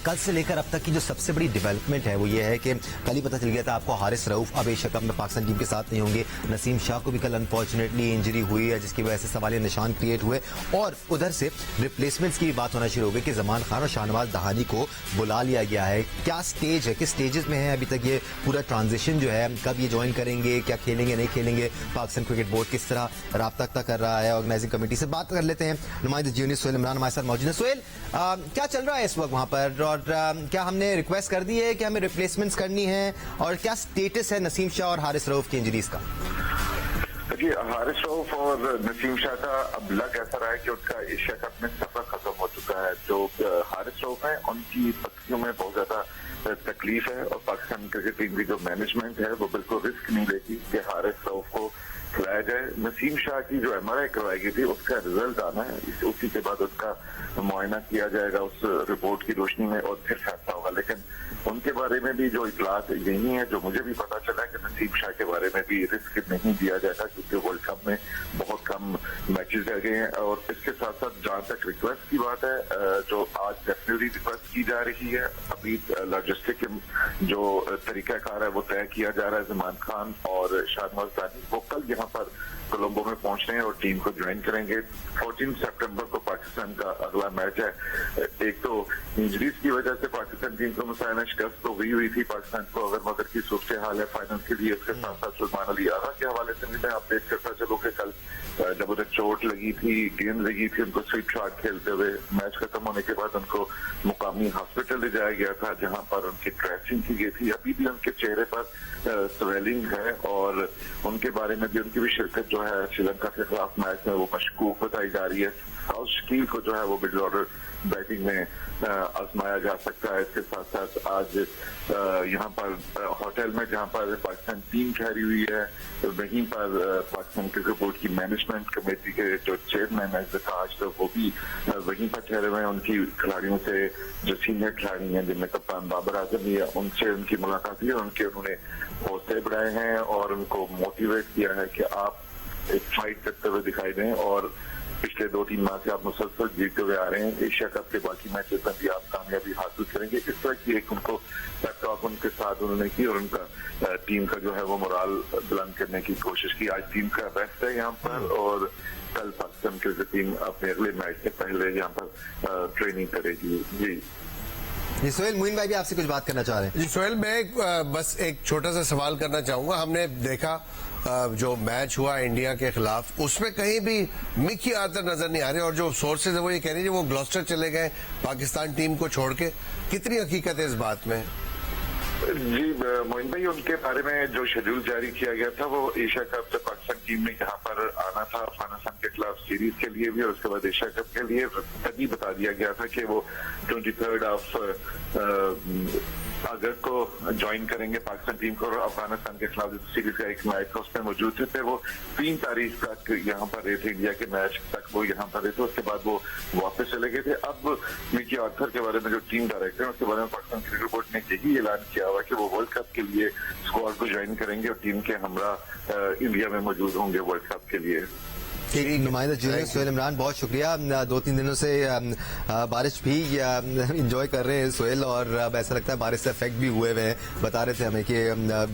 कल से लेकर अब तक की जो सबसे बड़ी डेवलपमेंट है वो ये है कि कल ही पता चल गया था आपको हारिस रऊफ अब एशिया कप में पाकिस्तान टीम के साथ नहीं होंगे। नसीम शाह को भी कल अनफॉर्चुनेटली इंजरी हुई है जिसकी वजह से सवालिया निशान क्रिएट हुए और उधर से रिप्लेसमेंट्स की बात होना शुरू हो गई कि जमान खान और शाहनवाज दहानी को बुला लिया गया है। क्या स्टेज है, किस स्टेजेस में है अभी तक ये पूरा ट्रांजिशन जो है, कब ये ज्वाइन करेंगे, क्या खेलेंगे नहीं खेलेंगे, पाकिस्तान क्रिकेट बोर्ड किस तरह राब्ता कर रहा है, ऑर्गेनाइजिंग कमेटी से बात कर लेते हैं। नुमाइंदे जूनियर सोहेल इमरान हमारे साथ मौजूद है। सोहेल, क्या चल रहा है इस वक्त वहां पर और क्या हमने रिक्वेस्ट कर दी है कि हमें रिप्लेसमेंट्स करनी है और क्या स्टेटस है नसीम शाह और हारिस रऊफ की इंजरीज का? देखिए, हारिस रऊफ और नसीम शाह का अब लग ऐसा रहा है कि उनका एशिया कप में सफर खत्म हो चुका है। जो हारिस रऊफ है उनकी पत्तियों में बहुत ज्यादा तकलीफ है और पाकिस्तान क्रिकेट टीम की जो मैनेजमेंट है वो बिल्कुल रिस्क नहीं लेती कि हारिस रऊफ को खिलाया जाए। नसीम शाह की जो MRI करवाई गई थी उसका रिजल्ट आना है, उसी के बाद उसका मुआयना किया जाएगा उस रिपोर्ट की रोशनी में और फिर फैसला होगा। लेकिन उनके बारे में भी जो इतलात यही है, जो मुझे भी पता चला है कि नसीम शाह के बारे में भी रिस्क नहीं दिया जाएगा क्योंकि वर्ल्ड कप में बहुत कम मैचेस रह गए हैं। और इसके साथ साथ जहां तक रिक्वेस्ट की बात है, जो आज डेफिनेटली रिक्वेस्ट की जा रही है, अभी लॉजिस्टिक जो तरीकाकार है वो तय किया जा रहा है। जमान खान और शाहनवाज दहानी वो कल यहाँ पर कोलंबो में पहुंच रहे हैं और टीम को ज्वाइन करेंगे। 14 सितंबर को पाकिस्तान का अगला मैच है। एक तो इंजरीज की वजह से पाकिस्तान टीम को मुसायना शिकस्त तो हुई थी पाकिस्तान को अगर मगर की सूरत हाल है फाइनल के लिए। इसके साथ साथ सुल्तान अली आगा के हवाले से मैं अपडेट करता चलूं कि कल जब उन्हें चोट लगी थी, गेंद लगी थी, उनको स्वीप शॉट खेलते हुए मैच खत्म होने के बाद उनको मुकामी हॉस्पिटल ले जाया गया था जहां पर उनकी ड्रेसिंग की गई थी। अभी भी उनके चेहरे पर स्वेलिंग है और उनके बारे में भी उनकी भी शिरकत जो है श्रीलंका के खिलाफ मैच में वो मशकूक बताई जा रही है। साउथ शकील को जो है वो मिडिल ऑर्डर बैटिंग में आजमाया जा सकता है। इसके साथ साथ आज यहाँ पर होटल में जहाँ पर पाकिस्तान टीम ठहरी हुई है वहीं पर पाकिस्तान क्रिकेट बोर्ड की मैनेजमेंट कमेटी के जो चेयरमैन है विकास तो वो भी वहीं पर ठहरे हुए हैं। उनकी खिलाड़ियों से जो सीनियर खिलाड़ी हैं जिनमें कप्तान बाबर आजम भी है उनसे उनकी मुलाकात हुई और उन्होंने हौसले बढ़ाए हैं और उनको मोटिवेट किया है कि आप एक फाइट करते हुए दिखाई दें और पिछले 2-3 माह से आप मुसलसल जीतते हुए आ रहे हैं। एशिया कप के बाकी मैचेस में भी आप कामयाबी हासिल करेंगे। इस तरह की एक उनको टॉक उनके साथ उन्होंने की और उनका टीम का जो है वो मोराल बुलंद करने की कोशिश की। आज टीम का बेस्ट है यहाँ पर और कल पाकिस्तान क्रिकेट टीम अपने अगले मैच से पहले यहाँ पर ट्रेनिंग करेगी। जी सोहेल, मोइन भाई भी आपसे कुछ बात करना चाह रहे हैं। जी सोहेल, मैं बस एक छोटा सा सवाल करना चाहूंगा। हमने देखा जो मैच हुआ इंडिया के खिलाफ उसमें कहीं भी मिकी आर्चर नजर नहीं आ रहे और जो सोर्सेज है वो ये कह रही है वो ग्लॉस्टर चले गए पाकिस्तान टीम को छोड़ के। कितनी हकीकत है इस बात में? जी मोइन भाई, उनके बारे में जो शेड्यूल जारी किया गया था वो एशिया कप से पाकिस्तान टीम ने यहाँ पर आना था अफगानिस्तान के खिलाफ सीरीज के लिए भी और उसके बाद एशिया कप के लिए तभी बता दिया गया था कि वो 23 अगस्त को ज्वाइन करेंगे पाकिस्तान टीम को और अफगानिस्तान के खिलाफ सीरीज का एक मैच था उसमें मौजूद थे। फिर वो 3 तारीख तक यहाँ पर रहे थे, इंडिया के मैच तक वो यहाँ पर रहे थे, उसके बाद वो वापस चले गए थे। अब मिकी आर्थर के बारे में जो टीम डायरेक्टर है उसके बारे में पाकिस्तान क्रिकेट बोर्ड ने यही ऐलान किया हुआ कि वो वर्ल्ड कप के लिए स्क्वाड को ज्वाइन करेंगे और टीम के हमरा इंडिया में मौजूद होंगे वर्ल्ड कप के लिए। नुमाइंदा जूनियर सोहेल इमरान, बहुत शुक्रिया। 2-3 दिनों से बारिश भी इंजॉय कर रहे हैं सोहेल और अब ऐसा लगता है बारिश से इफेक्ट भी हुए हुए हैं। बता रहे थे हमें कि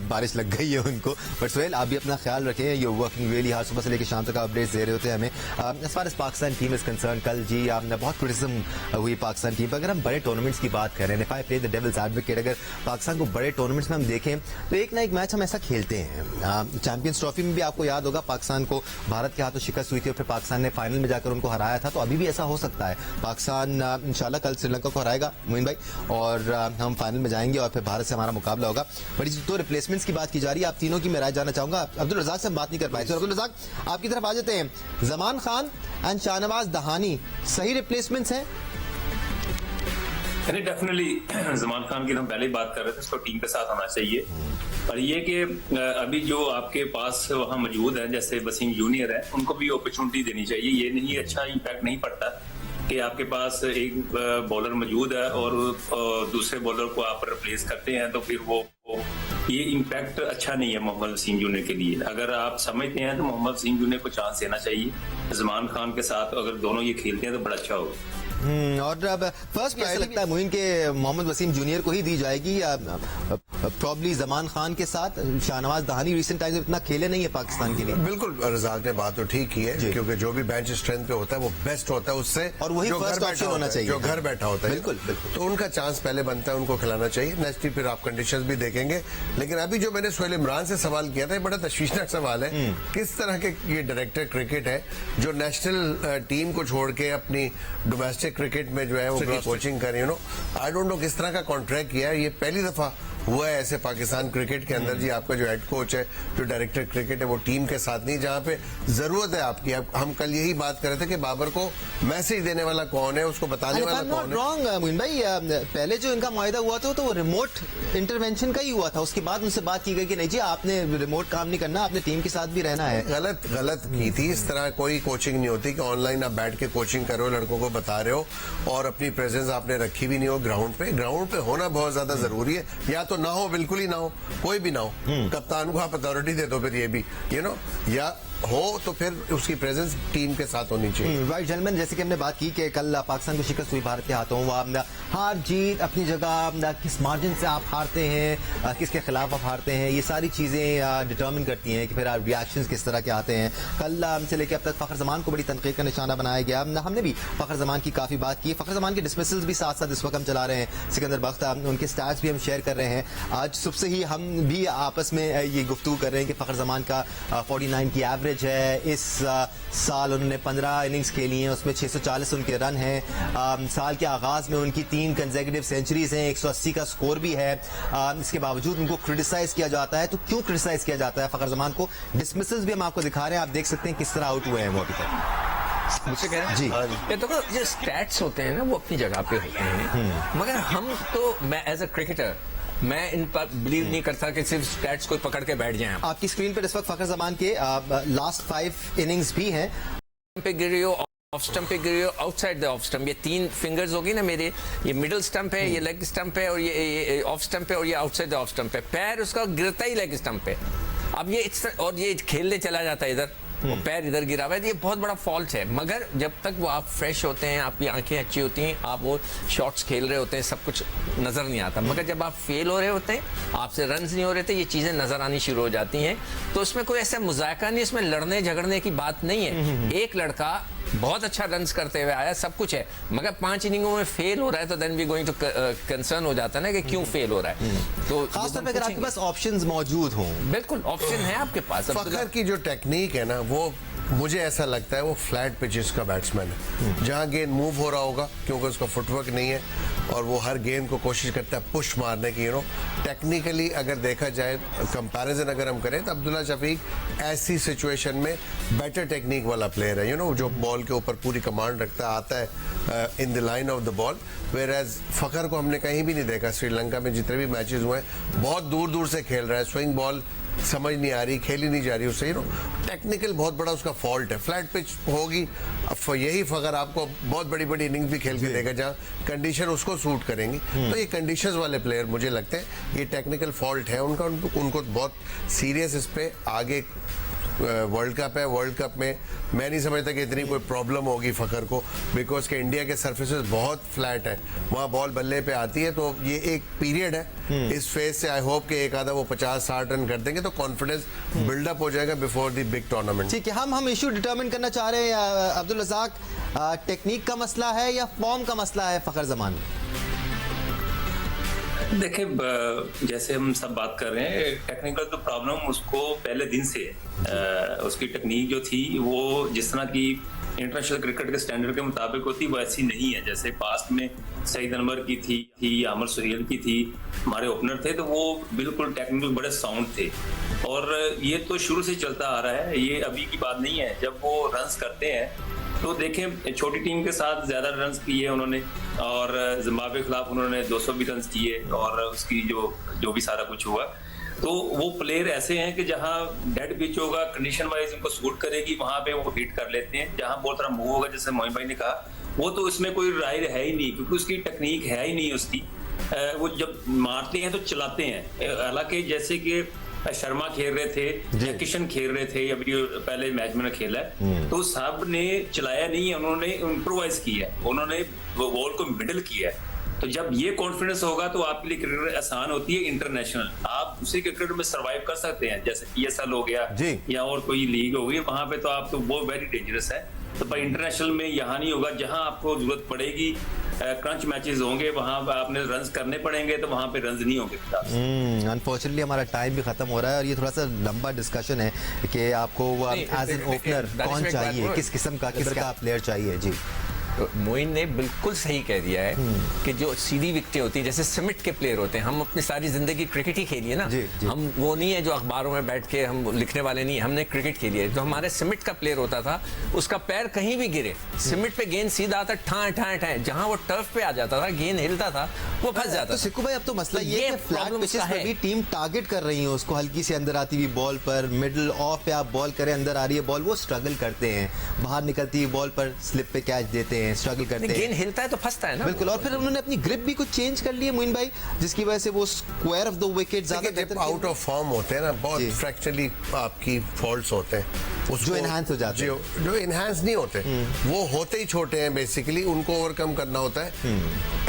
बारिश लग गई है उनको। बट सोहेल, आप भी अपना ख्याल रखें, यू वर्किंग रियली हार्ड। सुबह से लेकर शाम तक अपडेट्स दे रहे होते हैं हमें। As far as Pakistan team is concern, कल जी आपने बहुत क्रिटिसिज्म हुई पाकिस्तान टीम पर। अगर हम बड़े टूर्नामेंट्स की बात करें, if I play the devil's advocate, अगर पाकिस्तान को बड़े टूर्नामेंट्स में हम देखें तो एक ना एक मैच हम ऐसा खेलते हैं। चैंपियंस ट्रॉफी में भी आपको याद होगा पाकिस्तान को भारत के हाथों शिकस्त हुई थी और फिर पाकिस्तान ने फाइनल में जाकर उनको हराया था। तो अभी भी ऐसा हो सकता है। पाकिस्तान इंशाल्लाह कल श्रीलंका को हराएगा मोइन भाई और हम फाइनल में जाएंगे और फिर भारत से हमारा मुकाबला होगा। बड़ी तो रिप्लेसमेंट्स की बात की जा रही है, आप तीनों की मैं राय जानना चाहूंगा। अब्दुल रज़ाक से हम बात नहीं कर पाए, तो अब्दुल रज़ाक आपकी तरफ आ जाते हैं। जमान खान एंड शाहनवाज दहानी सही रिप्लेसमेंट्स हैं? डेफिनेटली जमान खान की हम पहले ही बात कर रहे थे, उसको टीम के साथ आना चाहिए। और ये कि अभी जो आपके पास वहाँ मौजूद है जैसे वसीम जूनियर है उनको भी अपॉर्चुनिटी देनी चाहिए। ये नहीं अच्छा इम्पैक्ट नहीं पड़ता कि आपके पास एक बॉलर मौजूद है और दूसरे बॉलर को आप रिप्लेस करते हैं तो फिर वो ये इम्पैक्ट अच्छा नहीं है मोहम्मद वसीम जूनियर के लिए। अगर आप समझते हैं तो मोहम्मद वसीम जूनियर को चांस देना चाहिए। जमान खान के साथ अगर दोनों ये खेलते हैं तो बड़ा अच्छा होगा। और अब फर्स्ट ऐसा लगता है मोइन के मोहम्मद वसीम जूनियर को ही दी जाएगी, प्रॉब्ली जमान खान के साथ। शाहनवाज दहानी रिसेंट टाइम्स में इतना खेले नहीं है पाकिस्तान के लिए। बिल्कुल रजाक ने बात तो ठीक की है, क्योंकि जो भी बेंच स्ट्रेंथ पे होता है वो बेस्ट होता है उससे, और वही जो फर्स्ट घर ऑप्शन बैठा होना चाहिए, जो घर बैठा होता है। बिल्कुल बिल्कुल। तो उनका चांस पहले बनता है, उनको खिलाना चाहिए। नेक्स्ट फिर आप कंडीशंस भी देखेंगे। लेकिन अभी जो मैंने सोहेल इमरान से सवाल किया था, ये बड़ा तशवीशनाक सवाल है। किस तरह के ये डायरेक्टर क्रिकेट है जो नेशनल टीम को छोड़ के अपनी डोमेस्टिक क्रिकेट में जो है वो कोचिंग कर रही है। आई डोंट नो किस तरह का कॉन्ट्रैक्ट किया है। ये पहली दफा हुआ है ऐसे पाकिस्तान क्रिकेट के अंदर जी, आपका जो हेड कोच है, जो डायरेक्टर क्रिकेट है, वो टीम के साथ नहीं, जहां पे जरूरत है आपकी। हम कल यही बात कर रहे थे कि बाबर को मैसेज देने वाला कौन है, उसको बताने वाला कौन है। रॉन्ग मोइन भाई, पहले जो इनका मुआहदा हुआ था तो वो रिमोट इंटरवेंशन का ही हुआ था। उसके बाद उनसे बात की गई कि नहीं जी आपने रिमोट काम नहीं करना, आपने टीम के साथ भी रहना है। गलत की थी। इस तरह कोई कोचिंग नहीं होती कि ऑनलाइन आप बैठ के कोचिंग कर रहे हो, लड़कों को बता रहे हो और अपनी प्रेजेंस आपने रखी भी नहीं हो ग्राउंड पे। ग्राउंड पे होना बहुत ज्यादा जरूरी है, या तो ना हो, बिल्कुल ही ना हो, कोई भी ना हो। कप्तान को आप अथॉरिटी दे दो, फिर ये भी या हो तो फिर उसकी प्रेजेंस टीम के साथ होनी चाहिए। राइट जेंटलमैन, जैसे कि हमने बात की कि कल पाकिस्तान को शिकस्त हुई भारत के हाथों, हार जीत अपनी जगह, किस मार्जिन से आप हारते हैं, किसके खिलाफ आप हारते हैं, ये सारी चीजें डिटर्मिन करती हैं कि फिर रिएक्शंस किस तरह के आते हैं। कल से लेकर अब तक फखर जमान को बड़ी तनकीद का निशाना बनाया गया। हमने भी फखर जमान की काफी बात की। फखर जमान के डिसमिसल्स भी साथ साथ इस वक्त हम चला रहे हैं। सिकंदर बख्त उनके स्टैट्स भी हम शेयर कर रहे हैं। आज सुबह से ही हम भी आपस में ये गुफ्तगू कर रहे हैं कि फखर जमान का 49 की एवरेज है। इस साल उन्होंने 15 इनिंग्स खेली हैं, उसमें 640 उनके रन हैं। साल के आगाज में उनकी 3 कंसेक्यूटिव सेंचुरीज हैं, 180 का स्कोर भी है। इसके बावजूद उनको क्रिटिसाइज किया जाता है। तो क्यों क्रिटिसाइज किया जाता है फखर जमान को? डिसमिसल्स भी हम आपको दिखा रहे हैं, आप देख सकते हैं किस तरह आउट हुए हैं वो अभी तक। मुझसे कह रहे हैं जी। ये तो जो स्टैट्स होते हैं ना वो अपनी जगह पे होते हैं, मगर हम तो, मैं एज अ क्रिकेटर मैं इन पर बिलीव नहीं करता कि सिर्फ स्टैट्स को पकड़ के बैठ जाएं। आपकी स्क्रीन पर इस वक्त फखर जमान के लास्ट 5 इनिंग्स भी हैं। पे गिर रही हो, ऑफ स्टंप पे गिर रही हो, आउटसाइड द ऑफ स्टंप, ये 3 फिंगर्स होगी ना मेरे, ये मिडिल स्टंप है, ये लेग स्टंप है, और ये ऑफ स्टंप है, और ये आउटसाइड द ऑफ स्टंप है। पैर उसका गिरता ही लेग स्टंप पे। अब ये और ये खेलने चला जाता है इधर, पैर इधर गिरा हुआ है। ये बहुत बड़ा फॉल्ट है। मगर जब तक वो आप फ्रेश होते हैं, आपकी आंखें अच्छी होती हैं, आप वो शॉट्स खेल रहे होते हैं, सब कुछ नजर नहीं आता। मगर जब आप फेल हो रहे होते हैं, आपसे रन्स नहीं हो रहे थे, ये चीजें नजर आनी शुरू हो जाती हैं। तो इसमें कोई ऐसा मुजायका नहीं, इसमें लड़ने झगड़ने की बात नहीं है। एक लड़का बहुत अच्छा रन्स करते हुए आया, सब कुछ है, मगर 5 इनिंगों में फेल हो रहा है, तो then we going to concern हो जाता है ना कि क्यों फेल हो रहा है। तो खासतौर पर अगर आपके पास ऑप्शंस मौजूद हों। बिल्कुल ऑप्शन है आपके पास। फखर की जो टेक्निक है ना, वो मुझे ऐसा लगता है वो फ्लैट पिचेस का बैट्समैन है, जहां गेंद मूव हो रहा होगा, क्योंकि उसका फुटवर्क नहीं है और वो हर गेंद को कोशिश करता है पुश मारने की। टेक्निकली अगर देखा जाए, कंपैरिजन अगर हम करें, तो अब्दुल्ला शफीक ऐसी सिचुएशन में बेटर टेक्निक वाला प्लेयर है, जो बॉल के ऊपर पूरी कमांड रखता आता है in the line of the ball. Where as Fakhar को हमने कहीं भी नहीं देखा श्रीलंका में, जितने भी मैचेस हुए हैं, बहुत दूर दूर से खेल रहा है, स्विंग बॉल समझ नहीं आ रही, खेली नहीं जा रही उससे। टेक्निकल बहुत बड़ा उसका फॉल्ट है। फ्लैट पिच होगी, अब यही फखर आपको बहुत बड़ी बड़ी इनिंग्स भी खेल के देगा जहाँ कंडीशन उसको सूट करेंगी। तो ये कंडीशंस वाले प्लेयर मुझे लगते हैं ये टेक्निकल फॉल्ट है उनका, उनको बहुत सीरियस इस पे आगे वर्ल्ड कप है, वर्ल्ड कप में मैं नहीं समझता कि इतनी कोई प्रॉब्लम होगी फखर को, बिकॉज के इंडिया के सर्फेसेस बहुत फ्लैट है, वहाँ बॉल बल्ले पे आती है। तो ये एक पीरियड है, इस फेज से आई होप कि एक आधा वो 50-60 रन कर देंगे तो कॉन्फिडेंस बिल्डअप हो जाएगा बिफोर द बिग टूर्नामेंट। ठीक है, हम इशू डिटरमिन करना चाह रहे हैं अब्दुल रज़ाक, टेक्निक का मसला है या फॉर्म का मसला है फखर जमान? देखिए, जैसे हम सब बात कर रहे हैं, टेक्निकल तो प्रॉब्लम उसको पहले दिन से उसकी टेक्निक जो थी वो जिस तरह की इंटरनेशनल क्रिकेट के स्टैंडर्ड के मुताबिक होती वो ऐसी नहीं है। जैसे पास्ट में सईद अनवर की थी आमिर सुहेल की थी, हमारे ओपनर थे, तो वो बिल्कुल टेक्निकल बड़े साउंड थे। और ये तो शुरू से चलता आ रहा है, ये अभी की बात नहीं है। जब वो रन्स करते हैं तो देखें, छोटी टीम के साथ ज्यादा रन्स किए उन्होंने, और जिम्बाब्वे के खिलाफ उन्होंने 200 भी रन्स किए, और उसकी जो भी सारा कुछ हुआ। तो वो प्लेयर ऐसे हैं कि जहां डेड पिच होगा, कंडीशन वाइज उनको सूट करेगी, वहां पे वो हिट कर लेते हैं। जहां बहुत तरह मूव होगा, जैसे मोइन भाई ने कहा, वो तो इसमें कोई राय है ही नहीं, क्योंकि उसकी टेक्निक है ही नहीं उसकी। वो जब मारते हैं तो चलाते हैं। हालांकि जैसे कि शर्मा खेल रहे थे, किशन खेल रहे थे, अभी पहले मैच में खेला है, तो सब ने चलाया नहीं है, उन्होंने इम्प्रोवाइज किया, उन्होंने वो बॉल को मिडल किया है। तो जब ये कॉन्फिडेंस होगा तो आपके लिए क्रिकेट आसान होती है। इंटरनेशनल आप दूसरी क्रिकेट में सरवाइव कर सकते हैं, जैसे PSL हो गया जी। या और कोई लीग हो गई, वहां पे तो आप तो वो वेरी डेंजरस है। तो पर इंटरनेशनल में यहाँ नहीं होगा, जहां आपको जरूरत पड़ेगी क्रंच मैचेस होंगे, वहां आपने रन्स करने पड़ेंगे, तो वहां पे रन्स नहीं होंगे। अनफॉर्चुनेटली हमारा टाइम भी खत्म हो रहा है और ये थोड़ा सा लंबा डिस्कशन है कि आपको एज एन ओपनर कौन चाहिए, किस किस्म का किसका प्लेयर चाहिए। जी तो मोइन ने बिल्कुल सही कह दिया है कि जो सीधी विकेटें होती हैं, जैसे समिट के प्लेयर होते हैं, हम अपनी सारी जिंदगी क्रिकेट ही खेली है ना। जी, जी। हम वो नहीं है जो अखबारों में बैठ के हम लिखने वाले नहीं, हमने क्रिकेट खेली है। जो हमारे समिट का प्लेयर होता था, उसका पैर कहीं भी गिरे, समिट पे गेंद सीधा आता ठाए ठाए ठाए, जहां वो टर्फ पे आ जाता था, गेंद हिलता था, वो फंस जाता तो था। सिक्कू भाई अब तो मसला तो ये है ये कि फ्लैट problem पिचेस उसका पर है। भी टीम टारगेट कर रही है उसको, हल्की से अंदर आती हुई बॉल पर, मिडिल ऑफ पे आप बॉल करें, अंदर आ रही है बॉल, वो स्ट्रगल करते हैं, बाहर निकलती हुई बॉल पर स्लिप पे कैच देते हैं, स्ट्रगल करते हैं। गेंद हिलता है तो फंसता है ना। बिल्कुल, और फिर उन्होंने अपनी ग्रिप भी कुछ चेंज कर ली है मोइन भाई, जिसकी वजह से वो स्क्वायर ऑफ द विकेट ज्यादा जब आउट ऑफ फॉर्म होते हैं ना, बहुत जी। फ्रैक्चरली आपकी फॉल्ट्स होते हैं उसको, जो enhance हो जाते हैं। जो इनहेंस नहीं होते, वो होते ही छोटे हैं। बेसिकली उनको ओवरकम करना होता है,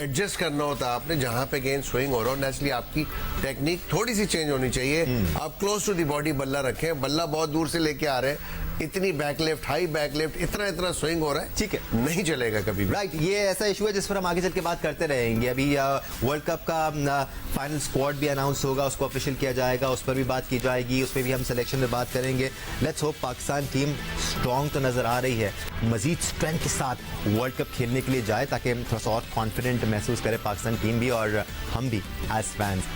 एडजस्ट करना होता है आपने, जहां पे गेंद स्विंग हो रहा हो, नेचुरली आपकी टेक्निक थोड़ी सी चेंज होनी चाहिए। आप क्लोज टू दी बॉडी बल्ला रखें, बल्ला बहुत दूर से लेके आ रहे हैं, इतनी back left, high back left, इतना स्विंग हो रहा है, ठीक है, नहीं चलेगा कभी भी। राइट। ये ऐसा इशू है जिस पर हम आगे चल के बात करते रहेंगे। अभी वर्ल्ड कप का फाइनल स्क्वाड भी अनाउंस होगा, उसको ऑफिशियल किया जाएगा, उस पर भी बात की जाएगी, उस पर भी हम सिलेक्शन में बात करेंगे। Let's hope Pakistan team strong तो नजर आ रही है, मजीद स्ट्रेंथ के साथ वर्ल्ड कप खेलने के लिए जाए, ताकि थोड़ा सा और कॉन्फिडेंट महसूस करे पाकिस्तान टीम भी और हम भी एज फैंस।